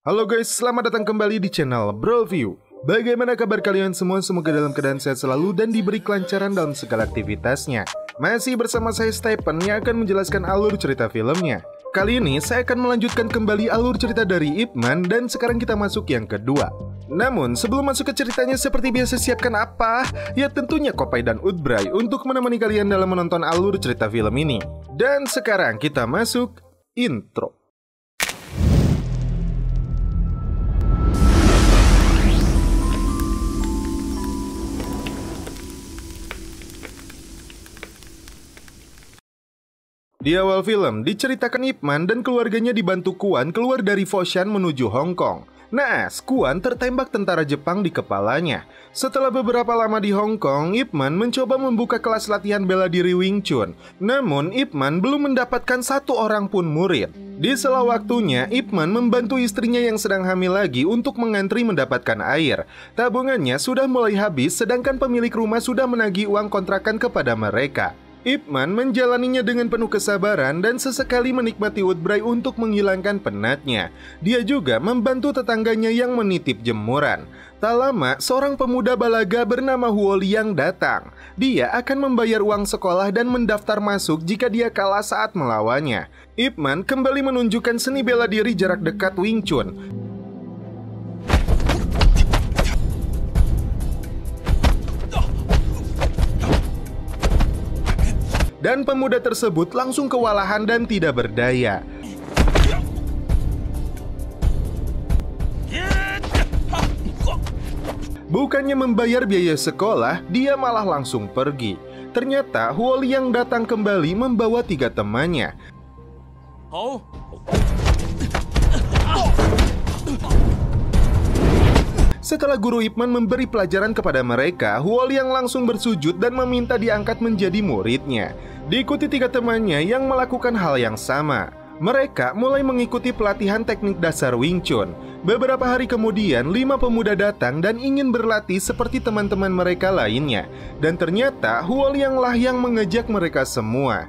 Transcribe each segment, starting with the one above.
Halo guys, selamat datang kembali di channel Broview. Bagaimana kabar kalian semua? Semoga dalam keadaan sehat selalu dan diberi kelancaran dalam segala aktivitasnya. Masih bersama saya Stephen yang akan menjelaskan alur cerita filmnya. Kali ini saya akan melanjutkan kembali alur cerita dari Ip Man dan sekarang kita masuk yang kedua. Namun sebelum masuk ke ceritanya, seperti biasa siapkan apa? Ya tentunya Kopai dan Udbray untuk menemani kalian dalam menonton alur cerita film ini. Dan sekarang kita masuk intro. Di awal film, diceritakan Ip Man dan keluarganya dibantu Kuan keluar dari Foshan menuju Hong Kong. Naas, Kuan tertembak tentara Jepang di kepalanya. Setelah beberapa lama di Hong Kong, Ip Man mencoba membuka kelas latihan bela diri Wing Chun. Namun, Ip Man belum mendapatkan satu orang pun murid. Di sela waktunya, Ip Man membantu istrinya yang sedang hamil lagi untuk mengantri mendapatkan air. Tabungannya sudah mulai habis, sedangkan pemilik rumah sudah menagih uang kontrakan kepada mereka. Ip Man menjalaninya dengan penuh kesabaran dan sesekali menikmati Udbray untuk menghilangkan penatnya. Dia juga membantu tetangganya yang menitip jemuran. Tak lama, seorang pemuda balaga bernama Huo Liang datang. Dia akan membayar uang sekolah dan mendaftar masuk jika dia kalah saat melawannya. Ip Man kembali menunjukkan seni bela diri jarak dekat Wing Chun. Dan pemuda tersebut langsung kewalahan dan tidak berdaya. Bukannya membayar biaya sekolah, dia malah langsung pergi. Ternyata Huo Liang datang kembali membawa 3 temannya. Setelah guru Ip Man memberi pelajaran kepada mereka, Huo Liang langsung bersujud dan meminta diangkat menjadi muridnya. Diikuti 3 temannya yang melakukan hal yang sama. Mereka mulai mengikuti pelatihan teknik dasar Wing Chun. Beberapa hari kemudian, 5 pemuda datang dan ingin berlatih seperti teman-teman mereka lainnya. Dan ternyata Huo Liang lah yang mengejek mereka semua.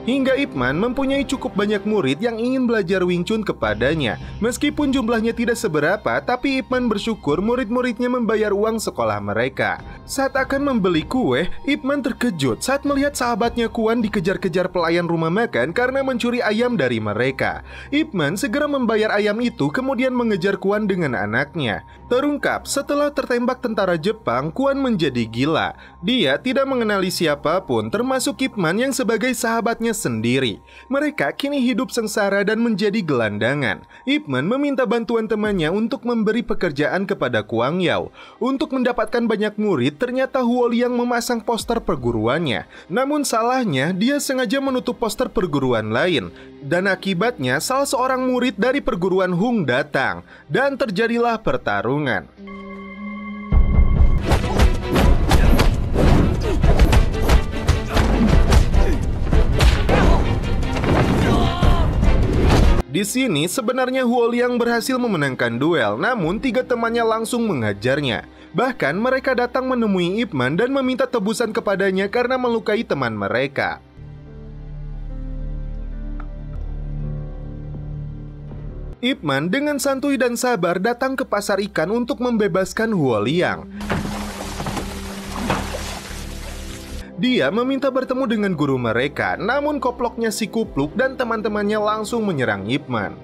Hingga Ip Man mempunyai cukup banyak murid yang ingin belajar Wing Chun kepadanya. Meskipun jumlahnya tidak seberapa, tapi Ip Man bersyukur murid-muridnya membayar uang sekolah mereka. Saat akan membeli kue, Ip Man terkejut saat melihat sahabatnya Kuan dikejar-kejar pelayan rumah makan karena mencuri ayam dari mereka. Ip Man segera membayar ayam itu kemudian mengejar Kuan dengan anaknya. Terungkap, setelah tertembak tentara Jepang, Kuan menjadi gila. Dia tidak mengenali siapapun, termasuk Ip Man yang sebagai sahabatnya sendiri. Mereka kini hidup sengsara dan menjadi gelandangan. Ip Man meminta bantuan temannya untuk memberi pekerjaan kepada Kuang Yao. Untuk mendapatkan banyak murid, ternyata Huo Liang memasang poster perguruannya. Namun salahnya, dia sengaja menutup poster perguruan lain. Dan akibatnya, salah seorang murid dari perguruan Hung datang. Dan terjadilah pertarungan. Di sini sebenarnya Huo Liang berhasil memenangkan duel, namun 3 temannya langsung menghajarnya. Bahkan mereka datang menemui Ip Man dan meminta tebusan kepadanya karena melukai teman mereka. Ip Man dengan santuy dan sabar datang ke pasar ikan untuk membebaskan Huo Liang. Dia meminta bertemu dengan guru mereka, namun koploknya si Kupluk dan teman-temannya langsung menyerang Ip Man.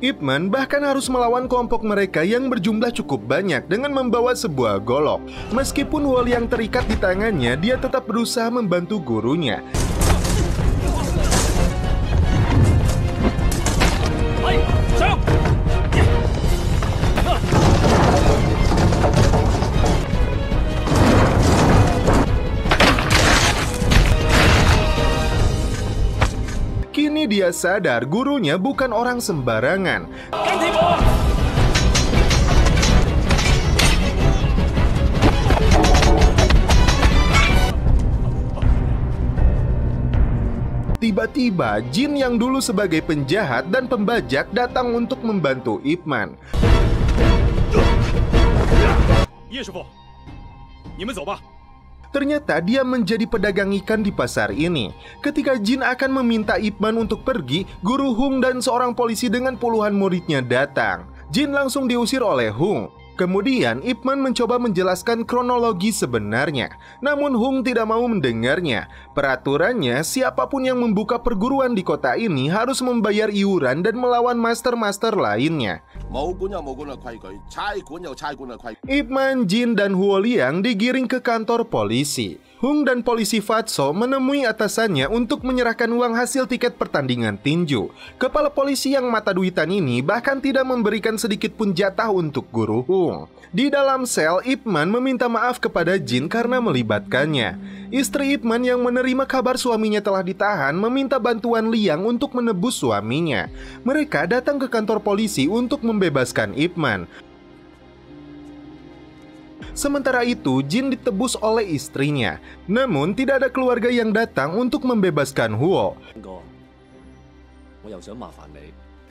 Ip Man bahkan harus melawan kelompok mereka yang berjumlah cukup banyak dengan membawa sebuah golok. Meskipun Huo Liang terikat di tangannya, dia tetap berusaha membantu gurunya. Kini dia sadar gurunya bukan orang sembarangan. Tiba-tiba, Jin yang dulu sebagai penjahat dan pembajak datang untuk membantu Ip Man. 叶师傅，你们走吧。Ternyata dia menjadi pedagang ikan di pasar ini. Ketika Jin akan meminta Ip Man untuk pergi, Guru Hung dan seorang polisi dengan puluhan muridnya datang. Jin langsung diusir oleh Hung. Kemudian Ip Man mencoba menjelaskan kronologi sebenarnya, namun Hung tidak mau mendengarnya. Peraturannya, siapapun yang membuka perguruan di kota ini harus membayar iuran dan melawan master-master lainnya. Ip Man, Jin, dan Huo Liang digiring ke kantor polisi. Hung dan polisi Fatso menemui atasannya untuk menyerahkan uang hasil tiket pertandingan tinju. Kepala polisi yang mata duitan ini bahkan tidak memberikan sedikit pun jatah untuk Guru Hung. Di dalam sel, Ip Man meminta maaf kepada Jin karena melibatkannya. Istri Ip Man yang menerima kabar suaminya telah ditahan meminta bantuan Liang untuk menebus suaminya. Mereka datang ke kantor polisi untuk membebaskan Ip Man. Sementara itu, Jin ditebus oleh istrinya. Namun, tidak ada keluarga yang datang untuk membebaskan Huo.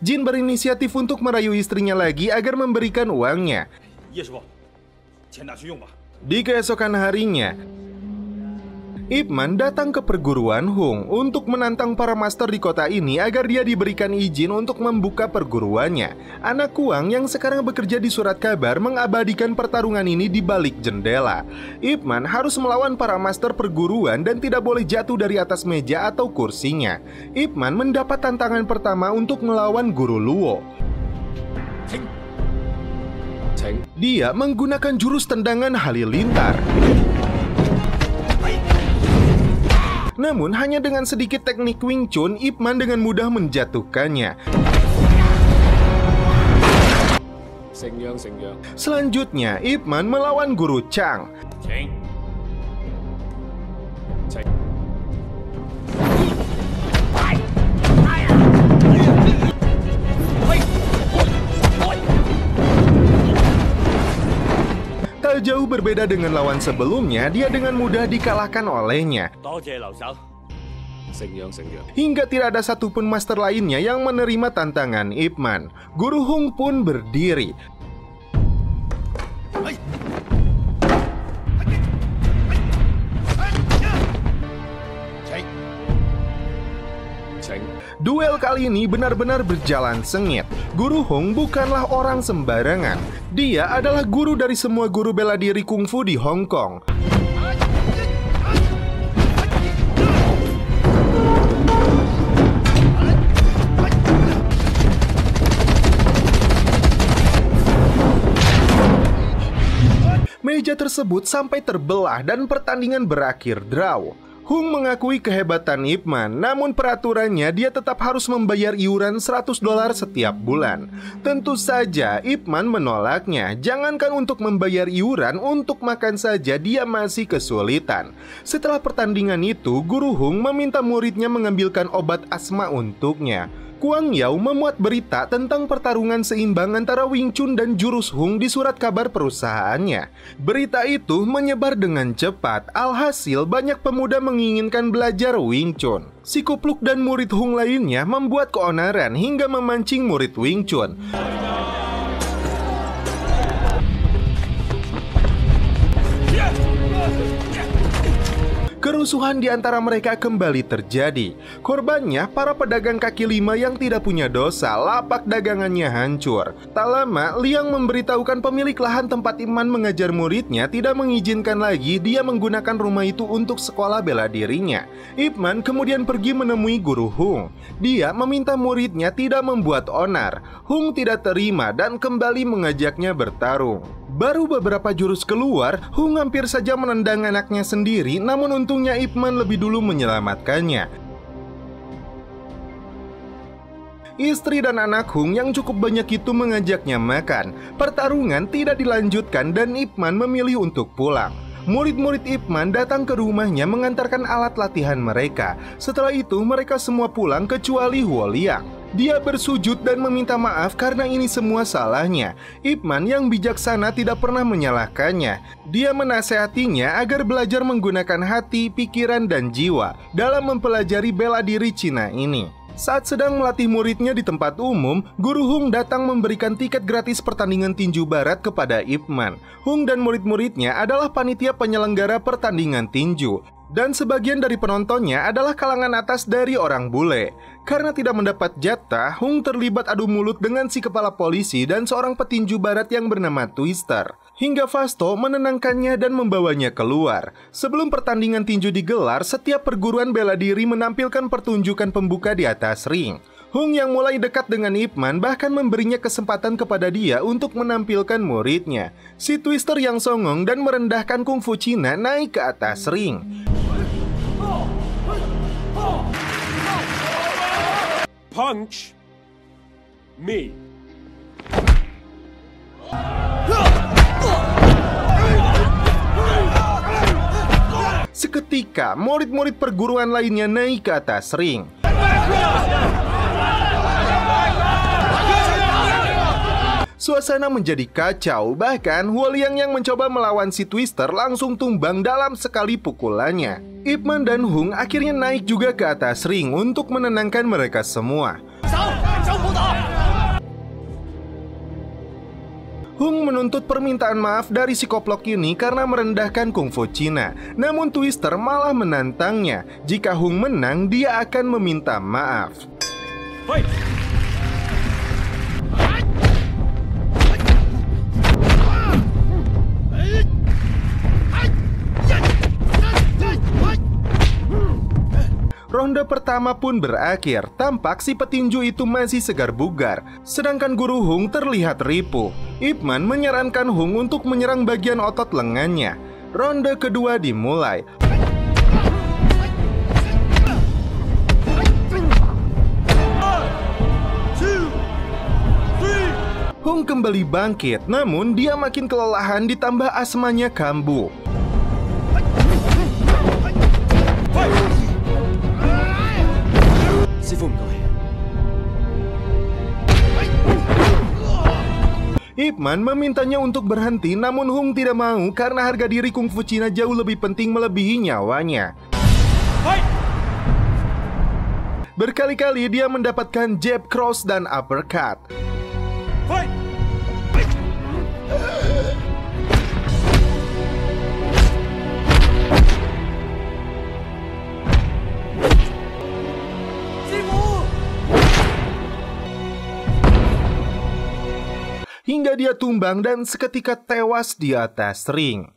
Jin berinisiatif untuk merayu istrinya lagi agar memberikan uangnya. Di keesokan harinya, Ip Man datang ke perguruan Hung untuk menantang para master di kota ini agar dia diberikan izin untuk membuka perguruannya. Anak Kuang yang sekarang bekerja di surat kabar mengabadikan pertarungan ini di balik jendela. Ip Man harus melawan para master perguruan dan tidak boleh jatuh dari atas meja atau kursinya. Ip Man mendapat tantangan pertama untuk melawan Guru Luo. Dia menggunakan jurus tendangan halilintar. Namun hanya dengan sedikit teknik Wing Chun, Ip Man dengan mudah menjatuhkannya. Selanjutnya, Ip Man melawan Guru Chang. Tak jauh berbeda dengan lawan sebelumnya, dia dengan mudah dikalahkan olehnya. Hingga tidak ada satupun master lainnya yang menerima tantangan Ip Man. Guru Hung pun berdiri. Duel kali ini benar-benar berjalan sengit. Guru Hung bukanlah orang sembarangan. Dia adalah guru dari semua guru bela diri kungfu di Hong Kong. Meja tersebut sampai terbelah dan pertandingan berakhir draw. Hung mengakui kehebatan Ip Man, namun peraturannya dia tetap harus membayar iuran $100 setiap bulan. Tentu saja Ip Man menolaknya. Jangankan untuk membayar iuran, untuk makan saja dia masih kesulitan. Setelah pertandingan itu, Guru Hung meminta muridnya mengambilkan obat asma untuknya. Kuang Yao memuat berita tentang pertarungan seimbang antara Wing Chun dan jurus Hung di surat kabar perusahaannya. Berita itu menyebar dengan cepat, alhasil banyak pemuda menginginkan belajar Wing Chun. Si kupluk dan murid Hung lainnya membuat keonaran hingga memancing murid Wing Chun. Kerusuhan di antara mereka kembali terjadi. Korbannya para pedagang kaki lima yang tidak punya dosa, lapak dagangannya hancur. Tak lama, Liang memberitahukan pemilik lahan tempat Iman mengajar muridnya tidak mengizinkan lagi dia menggunakan rumah itu untuk sekolah bela dirinya. Ip Man kemudian pergi menemui Guru Hung. Dia meminta muridnya tidak membuat onar. Hung tidak terima dan kembali mengajaknya bertarung. Baru beberapa jurus keluar, Hung hampir saja menendang anaknya sendiri, namun untungnya Ip Man lebih dulu menyelamatkannya. Istri dan anak Hung yang cukup banyak itu mengajaknya makan. Pertarungan tidak dilanjutkan dan Ip Man memilih untuk pulang. Murid-murid Ip Man datang ke rumahnya mengantarkan alat latihan mereka. Setelah itu mereka semua pulang kecuali Huo Liang. Dia bersujud dan meminta maaf karena ini semua salahnya. Ip Man yang bijaksana tidak pernah menyalahkannya. Dia menasehatinya agar belajar menggunakan hati, pikiran, dan jiwa dalam mempelajari bela diri Cina ini. Saat sedang melatih muridnya di tempat umum, Guru Hung datang memberikan tiket gratis pertandingan tinju barat kepada Ip Man. Hung dan murid-muridnya adalah panitia penyelenggara pertandingan tinju, dan sebagian dari penontonnya adalah kalangan atas dari orang bule. Karena tidak mendapat jatah, Hung terlibat adu mulut dengan si kepala polisi dan seorang petinju barat yang bernama Twister. Hingga Fasto menenangkannya dan membawanya keluar. Sebelum pertandingan tinju digelar, setiap perguruan bela diri menampilkan pertunjukan pembuka di atas ring. Hung yang mulai dekat dengan Ip Man bahkan memberinya kesempatan kepada dia untuk menampilkan muridnya. Si Twister yang songong dan merendahkan kungfu Cina naik ke atas ring. Punch me. Seketika, murid-murid perguruan lainnya naik ke atas ring. Suasana menjadi kacau, bahkan Huoliang yang mencoba melawan si Twister langsung tumbang dalam sekali pukulannya. Ip Man dan Hung akhirnya naik juga ke atas ring untuk menenangkan mereka semua. Hung menuntut permintaan maaf dari si koplok ini karena merendahkan kungfu Cina. Namun Twister malah menantangnya. Jika Hung menang, dia akan meminta maaf. Ronde pertama pun berakhir. Tampak si petinju itu masih segar bugar, sedangkan Guru Hung terlihat ripuh. Ip Man menyarankan Hung untuk menyerang bagian otot lengannya. Ronde kedua dimulai. Hung kembali bangkit, namun dia makin kelelahan ditambah asmanya kambuh. Ip Man memintanya untuk berhenti, namun Hung tidak mau karena harga diri kungfu Cina jauh lebih penting melebihi nyawanya. Berkali-kali dia mendapatkan jab, cross, dan uppercut. Hingga dia tumbang dan seketika tewas di atas ring.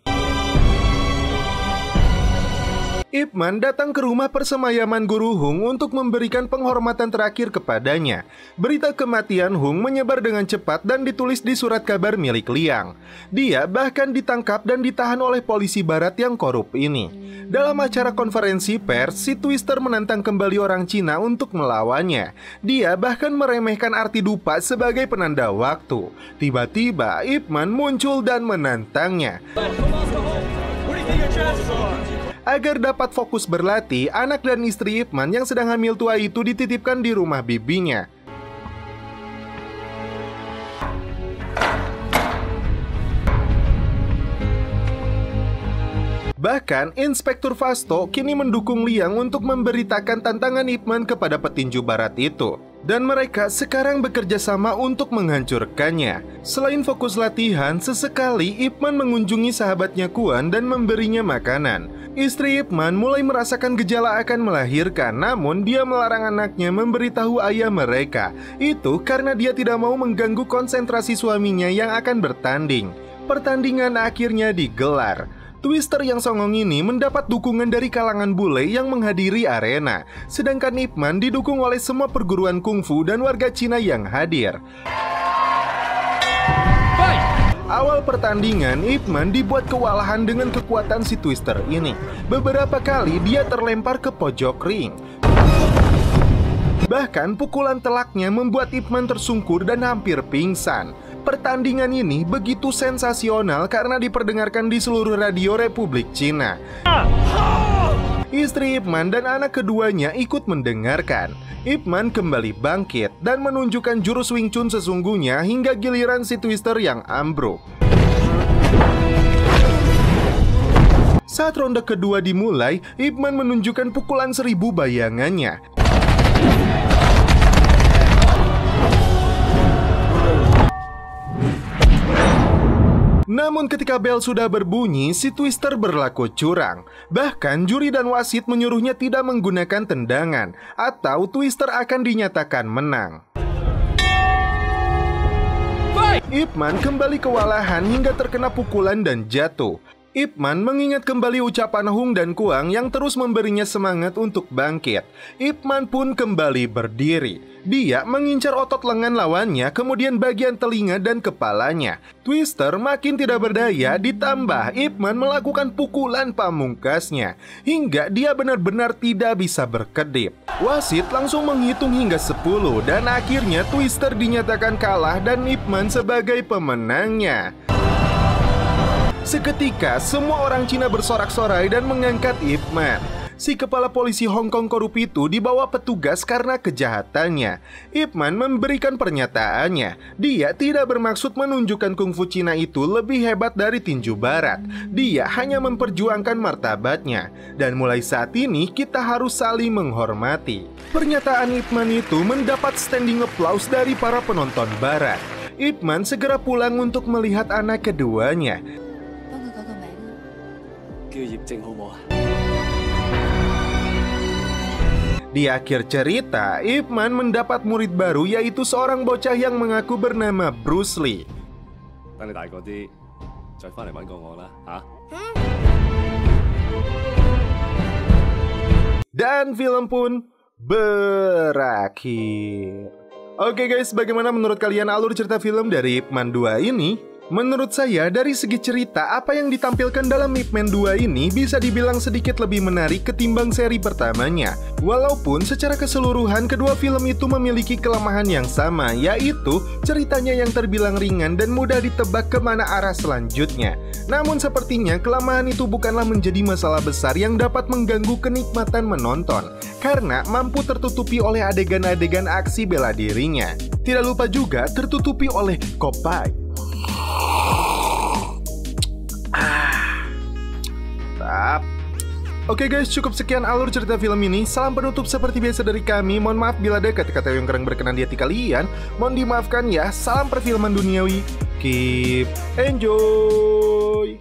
Ip Man datang ke rumah persemayaman Guru Hung untuk memberikan penghormatan terakhir kepadanya. Berita kematian Hung menyebar dengan cepat dan ditulis di surat kabar milik Liang. Dia bahkan ditangkap dan ditahan oleh polisi barat yang korup ini. Dalam acara konferensi pers, si Twister menantang kembali orang Cina untuk melawannya. Dia bahkan meremehkan arti dupa sebagai penanda waktu. Tiba-tiba Ip Man muncul dan menantangnya. Agar dapat fokus berlatih, anak dan istri Ip Man yang sedang hamil tua itu dititipkan di rumah bibinya. Bahkan, Inspektur Fasto kini mendukung Liang untuk memberitakan tantangan Ip Man kepada petinju barat itu. Dan mereka sekarang bekerja sama untuk menghancurkannya. Selain fokus latihan, sesekali Ip Man mengunjungi sahabatnya Kuan dan memberinya makanan. Istri Ip Man mulai merasakan gejala akan melahirkan, namun dia melarang anaknya memberitahu ayah mereka. Itu karena dia tidak mau mengganggu konsentrasi suaminya yang akan bertanding. Pertandingan akhirnya digelar. Twister yang songong ini mendapat dukungan dari kalangan bule yang menghadiri arena, sedangkan Ip Man didukung oleh semua perguruan kungfu dan warga Cina yang hadir. Awal pertandingan, Ip Man dibuat kewalahan dengan kekuatan si Twister ini. Beberapa kali dia terlempar ke pojok ring. Bahkan pukulan telaknya membuat Ip Man tersungkur dan hampir pingsan. Pertandingan ini begitu sensasional karena diperdengarkan di seluruh radio Republik Cina. Istri Ip Man dan anak keduanya ikut mendengarkan. Ip Man kembali bangkit dan menunjukkan jurus Wing Chun sesungguhnya hingga giliran si Twister yang ambruk. Saat ronde kedua dimulai, Ip Man menunjukkan pukulan 1000 bayangannya. Namun ketika bel sudah berbunyi, si Twister berlaku curang. Bahkan juri dan wasit menyuruhnya tidak menggunakan tendangan, atau Twister akan dinyatakan menang. Ip Man kembali kewalahan hingga terkena pukulan dan jatuh. Ip Man mengingat kembali ucapan Hung dan Kuang yang terus memberinya semangat untuk bangkit. Ip Man pun kembali berdiri. Dia mengincar otot lengan lawannya, kemudian bagian telinga dan kepalanya. Twister makin tidak berdaya, ditambah Ip Man melakukan pukulan pamungkasnya hingga dia benar-benar tidak bisa berkedip. Wasit langsung menghitung hingga 10 dan akhirnya Twister dinyatakan kalah dan Ip Man sebagai pemenangnya. Seketika, semua orang Cina bersorak-sorai dan mengangkat Ip Man. Si kepala polisi Hong Kong korup itu dibawa petugas karena kejahatannya. Ip Man memberikan pernyataannya. Dia tidak bermaksud menunjukkan kungfu Cina itu lebih hebat dari tinju barat. Dia hanya memperjuangkan martabatnya. Dan mulai saat ini kita harus saling menghormati. Pernyataan Ip Man itu mendapat standing applause dari para penonton barat. Ip Man segera pulang untuk melihat anak keduanya. Di akhir cerita, Ip Man mendapat murid baru, yaitu seorang bocah yang mengaku bernama Bruce Lee. Dan film pun berakhir. Oke guys, bagaimana menurut kalian alur cerita film dari Ip Man 2 ini? Menurut saya, dari segi cerita, apa yang ditampilkan dalam Ip Man 2 ini bisa dibilang sedikit lebih menarik ketimbang seri pertamanya. Walaupun secara keseluruhan kedua film itu memiliki kelemahan yang sama, yaitu ceritanya yang terbilang ringan dan mudah ditebak kemana arah selanjutnya. Namun sepertinya kelemahan itu bukanlah menjadi masalah besar yang dapat mengganggu kenikmatan menonton, karena mampu tertutupi oleh adegan-adegan aksi bela dirinya. Tidak lupa juga tertutupi oleh Kopai. Oke guys, cukup sekian alur cerita film ini. Salam penutup seperti biasa dari kami. Mohon maaf bila ada kata-kata yang kurang berkenan di hati kalian. Mohon dimaafkan ya. Salam perfilman duniawi. Keep enjoy.